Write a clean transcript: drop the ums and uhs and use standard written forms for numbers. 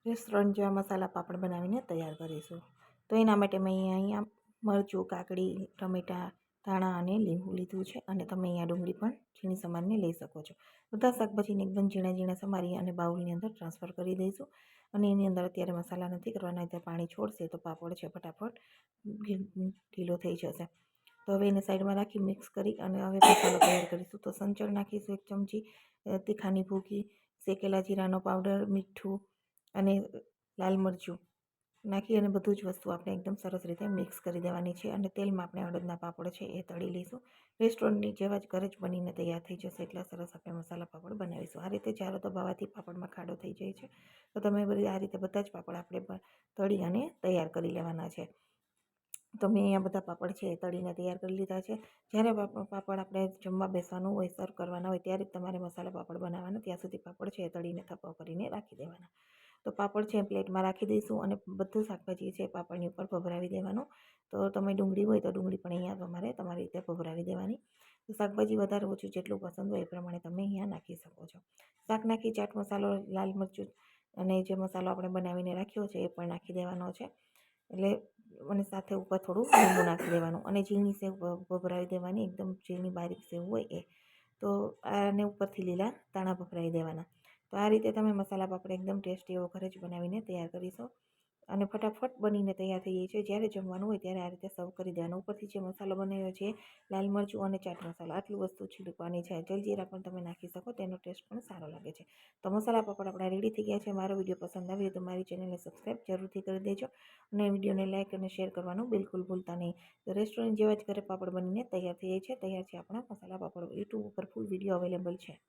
Restaurant જેવા મસાલા પાપડ બનાવીને તૈયાર કરીશું. તો એના માટે મેં અહીંયા મરચું, કાકડી, ટમેટાં, ધાણા અને લીંબુ લીધું છે અને તમે અહીંયા ડુંગળી પણ ઝીણી સમારીને લઈ શકો છો. બધા શાકભાજીને એકદમ ઝીણા ઝીણા સમારી અને બાઉલની અંદર ટ્રાન્સફર કરી દઈશું અને એની અંદર અત્યારે મસાલા નથી કરવાના, અત્યારે પાણી છોડશે તો પાપડ છે ફટાફટ ઢીલો થઈ જશે. તો હવે એને સાઈડમાં રાખી મિક્સ કરી અને હવે મસાલો તૈયાર કરીશું. તો સંચળ નાખીશું 1 ચમચી, તીખાની ભૂકી, શેકેલા જીરાનો પાવડર, મીઠું અને લાલ મરચું નાખી અને બધું જ વસ્તુ આપણે એકદમ સરસ રીતે મિક્સ કરી દેવાની છે અને તેલમાં આપણે અડદના પાપડ છે એ તળી લઈશું. રેસ્ટોરન્ટની જેવા જ ઘરે જ બનીને તૈયાર થઈ જશે એટલા સરસ આપણે મસાલા પાપડ બનાવીશું. આ રીતે ચારો દબાવવાથી પાપડમાં ખાડો થઈ જાય છે. તો તમે આ રીતે બધા જ પાપડ આપણે તળી અને તૈયાર કરી લેવાના છે. તો મેં અહીંયા બધા પાપડ છે એ તળીને તૈયાર કરી લીધા છે. જ્યારે પાપડ આપણે જમવા બેસવાનું હોય, સર્વ કરવાના હોય ત્યારે જ તમારે મસાલા પાપડ બનાવવાના, ત્યાં સુધી પાપડ છે એ તળીને થપ્પા કરીને રાખી દેવાના. તો પાપડ છે પ્લેટમાં રાખી દઈશું અને બધું શાકભાજી છે પાપડની ઉપર ભભરાવી દેવાનું. તો તમે ડુંગળી હોય તો ડુંગળી પણ અહીંયા તમારી રીતે ભભરાવી દેવાની. તો શાકભાજી વધારે ઓછું જેટલું પસંદ હોય એ પ્રમાણે તમે અહીંયા નાખી શકો છો. શાક નાખી ચાટ મસાલો, લાલ મરચું અને જે મસાલો આપણે બનાવીને રાખ્યો છે એ પણ નાખી દેવાનો છે. એટલે અને સાથે ઉપર થોડું લીંબુ નાખી દેવાનું અને ઝીણી સેવ ભભરાવી દેવાની, એકદમ ઝીણી બારીક સેવ હોય એ. તો આને ઉપરથી લીલા ધાણા ભભરાવી દેવાના. તો આ રીતે તમે મસાલા પાપડ એકદમ ટેસ્ટી એવો ઘરે જ બનાવીને તૈયાર કરીશો અને ફટાફટ બનીને તૈયાર થઈ જાય છે. જ્યારે જમવાનું હોય ત્યારે આ રીતે સર્વ કરી દેવાનું. ઉપરથી જે મસાલો બનાવ્યો છે લાલ મરચું અને ચાટ મસાલો આટલું વસ્તુ છીડકવાની છે. જલજીરા પણ તમે નાખી શકો, તેનો ટેસ્ટ પણ સારો લાગે છે. તો મસાલા પાપડ આપણા રેડી થઈ ગયા છે. મારો વિડીયો પસંદ આવ્યો તો મારી ચેનલને સબસ્ક્રાઈબ જરૂરથી કરી દેજો અને વિડીયોને લાઇક અને શેર કરવાનું બિલકુલ ભૂલતા નહીં. તો રેસ્ટોરન્ટ જેવા જ ઘરે પાપડ બનીને તૈયાર થઈ જાય છે. તૈયાર છે આપણા મસાલા પાપડ. યુટ્યુબ ઉપર ફૂલ વિડીયો અવેલેબલ છે.